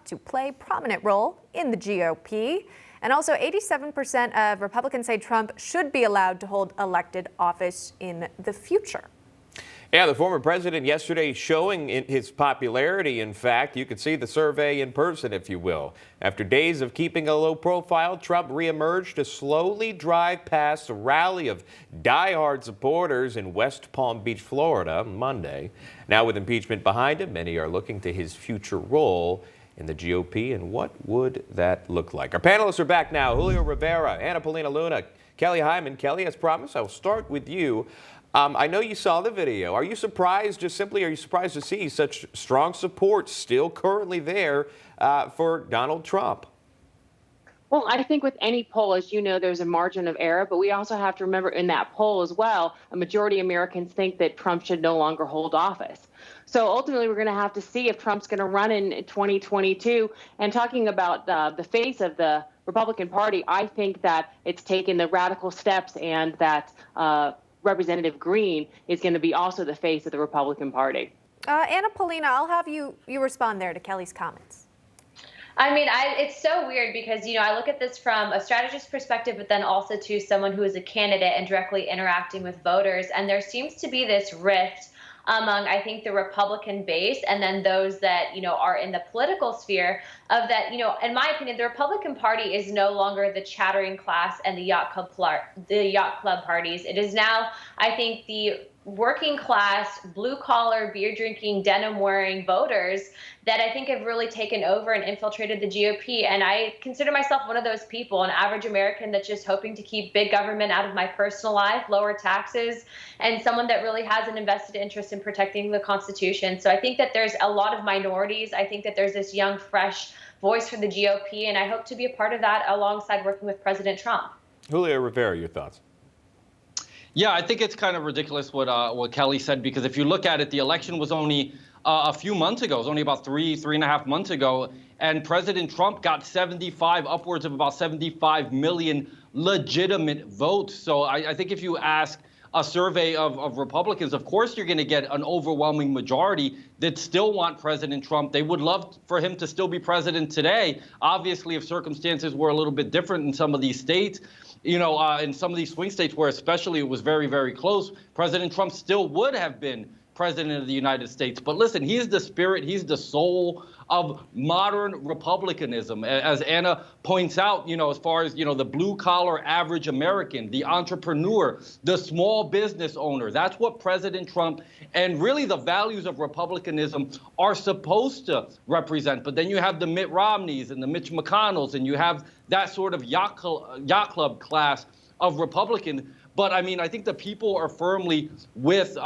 to play a prominent role in the GOP. And also 87% of Republicans say Trump should be allowed to hold elected office in the future. Yeah, the former president yesterday showing his popularity. In fact, you could see the survey in person, if you will. After days of keeping a low profile, Trump reemerged to slowly drive past a rally of diehard supporters in West Palm Beach, Florida, Monday. Now with impeachment behind him, many are looking to his future role in the GOP, and what would that look like? Our panelists are back now. Julio Rivera, Anna Paulina Luna, Kelly Hyman. Kelly, as promised, I'll start with you. I know you saw the video. Are you surprised, are you surprised to see such strong support still currently there for Donald Trump? Well, I think with any poll, as you know, there's a margin of error, but we also have to remember in that poll as well, a majority of Americans think that Trump should no longer hold office. So ultimately, we're going to have to see if Trump's going to run in 2022. And talking about the face of the Republican Party, I think that it's taken the radical steps, and that Representative Green is going to be also the face of the Republican Party. Anna Paulina, I'll have you respond there to Kelly's comments. I mean, it's so weird because, I look at this from a strategist perspective, but then also to someone who is a candidate and directly interacting with voters. And there seems to be this rift among, I think, the Republican base and then those that, are in the political sphere of that, in my opinion, the Republican Party is no longer the chattering class and the yacht club parties. It is now, I think, the working class, blue collar, beer drinking, denim wearing voters that I think have really taken over and infiltrated the GOP. And I consider myself one of those people, an average American that's just hoping to keep big government out of my personal life, lower taxes, and someone that really has an invested interest in protecting the Constitution. So I think that there's a lot of minorities. I think that there's this young, fresh voice for the GOP, and I hope to be a part of that alongside working with President Trump. Julio Rivera, your thoughts? Yeah, I think it's kind of ridiculous what Kelly said, because if you look at it, the election was only a few months ago. It was only about three and a half months ago. And President Trump got upwards of about 75 million legitimate votes. So I think if you ask a survey of Republicans, of course you're going to get an overwhelming majority that still want President Trump. They would love for him to still be president today. Obviously, if circumstances were a little bit different in some of these states, in some of these swing states where especially it was very, very close, President Trump still would have been president of the United States. But listen, he's the spirit, he's the soul of modern republicanism. As Anna points out, as far as, the blue collar average American, the entrepreneur, the small business owner, that's what President Trump and really the values of republicanism are supposed to represent. But then you have the Mitt Romneys and the Mitch McConnells, and you have that sort of yacht club class of Republican. But I mean, I think the people are firmly with,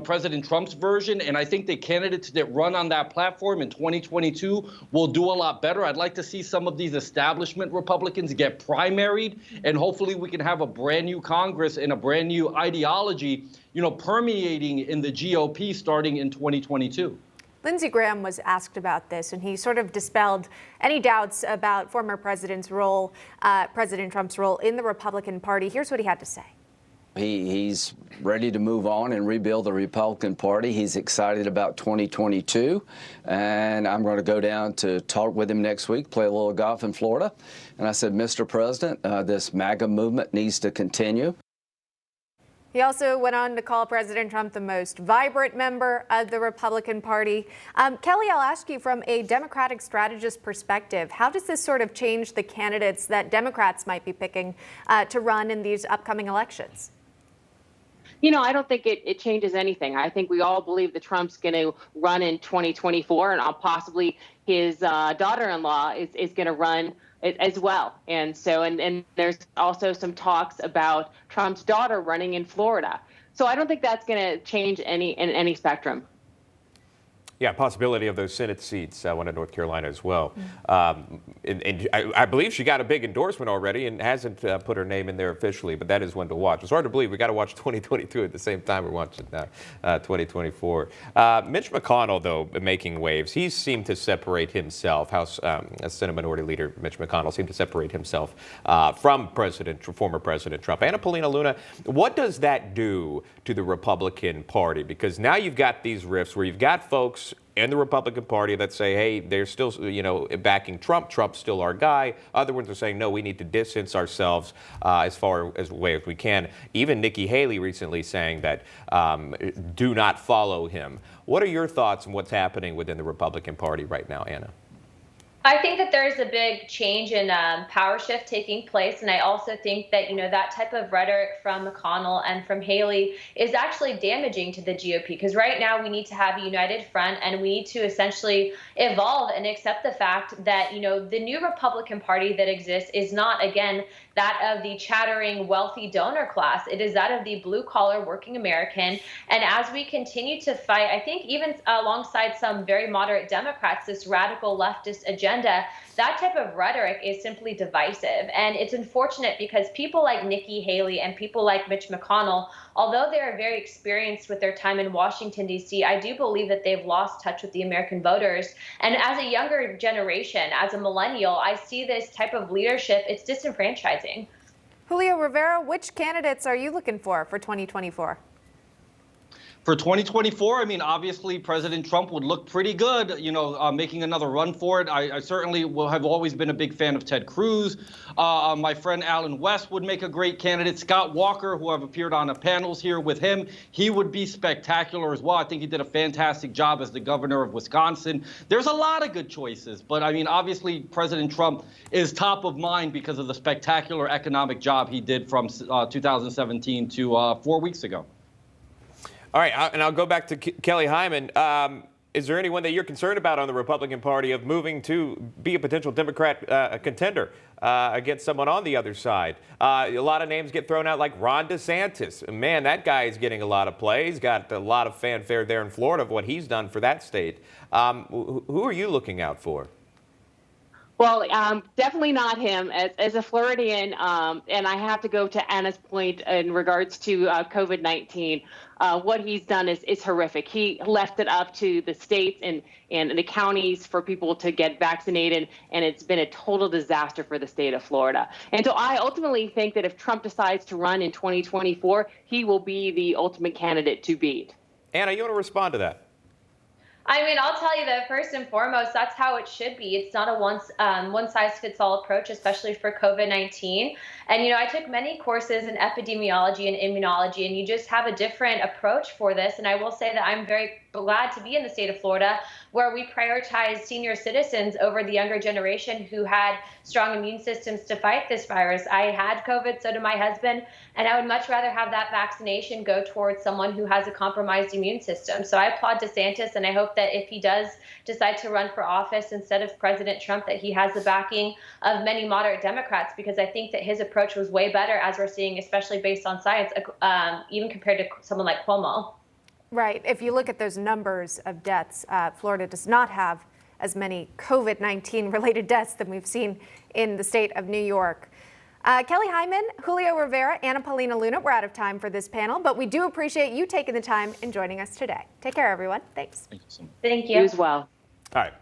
President Trump's version. And I think the candidates that run on that platform in 2022 will do a lot better. I'd like to see some of these establishment Republicans get primaried, and hopefully we can have a brand new Congress and a brand new ideology, permeating in the GOP starting in 2022. Lindsey Graham was asked about this, and he sort of dispelled any doubts about former President Trump's role in the Republican Party. Here's what he had to say. He's ready to move on and rebuild the Republican Party. He's excited about 2022, and I'm going to go down to talk with him next week, play a little golf in Florida. And I said, Mr. President, this MAGA movement needs to continue. He also went on to call President Trump the most vibrant member of the Republican Party. Kelly, I'll ask you from a Democratic strategist perspective, how does this sort of change the candidates that Democrats might be picking to run in these upcoming elections? I don't think it changes anything. I think we all believe that Trump's going to run in 2024, and possibly his daughter-in-law is going to run as well. And so, and there's also some talks about Trump's daughter running in Florida. So I don't think that's going to change in any spectrum. Yeah, possibility of those Senate seats, one in North Carolina as well. And I believe she got a big endorsement already and hasn't put her name in there officially, but that is one to watch. It's hard to believe we got to watch 2022 at the same time we're watching 2024. Mitch McConnell, though, making waves. He seemed to separate himself. Senate Minority Leader Mitch McConnell seemed to separate himself from former President Trump. Anna Paulina Luna, what does that do to the Republican Party? Because now you've got these rifts where you've got folks in the Republican Party that say, hey, they're still, backing Trump. Trump's still our guy. Other ones are saying, no, we need to distance ourselves as far as way as we can. Even Nikki Haley recently saying that do not follow him. What are your thoughts on what's happening within the Republican Party right now, Anna? I think that there's a big change in power shift taking place, and I also think that that type of rhetoric from McConnell and from Haley is actually damaging to the GOP, because right now we need to have a united front, and we need to essentially evolve and accept the fact that the new Republican Party that exists is not, again, that of the chattering wealthy donor class. It is that of the blue collar working American. And as we continue to fight, I think even alongside some very moderate Democrats, this radical leftist agenda, that type of rhetoric is simply divisive. And it's unfortunate because people like Nikki Haley and people like Mitch McConnell, although they are very experienced with their time in Washington, D.C., I do believe that they've lost touch with the American voters. And as a younger generation, as a millennial, I see this type of leadership, it's disenfranchising. Julio Rivera, which candidates are you looking for 2024? For 2024, I mean, obviously, President Trump would look pretty good, making another run for it. I certainly will have always been a big fan of Ted Cruz. My friend Alan West would make a great candidate. Scott Walker, who I've appeared on the panels here with him, he would be spectacular as well. I think he did a fantastic job as the governor of Wisconsin. There's a lot of good choices, but I mean, obviously, President Trump is top of mind because of the spectacular economic job he did from 2017 to 4 weeks ago. All right, and I'll go back to Kelly Hyman. Is there anyone that you're concerned about on the Republican Party of moving to be a potential Democrat contender against someone on the other side? A lot of names get thrown out, like Ron DeSantis. Man, that guy is getting a lot of play. He's got a lot of fanfare there in Florida of what he's done for that state. Who are you looking out for? Well, definitely not him. As a Floridian, and I have to go to Anna's point in regards to COVID-19. What he's done is horrific. He left it up to the states and the counties for people to get vaccinated, and it's been a total disaster for the state of Florida. And so I ultimately think that if Trump decides to run in 2024, he will be the ultimate candidate to beat. Anna, you want to respond to that? I mean, I'll tell you that first and foremost, that's how it should be. It's not a one-size-fits-all approach, especially for COVID-19. And, I took many courses in epidemiology and immunology, and you just have a different approach for this. And I will say that I'm very glad to be in the state of Florida, where we prioritize senior citizens over the younger generation who had strong immune systems to fight this virus. I had COVID, so did my husband, and I would much rather have that vaccination go towards someone who has a compromised immune system. So I applaud DeSantis, and I hope that if he does decide to run for office instead of President Trump, that he has the backing of many moderate Democrats, because I think that his approach was way better, as we're seeing, especially based on science, even compared to someone like Cuomo. Right. If you look at those numbers of deaths, Florida does not have as many COVID-19 related deaths than we've seen in the state of New York. Kelly Hyman, Julio Rivera, Anna Paulina Luna, we're out of time for this panel, but we do appreciate you taking the time and joining us today. Take care, everyone. Thanks. Thank you so much. Thank you. You as well. All right.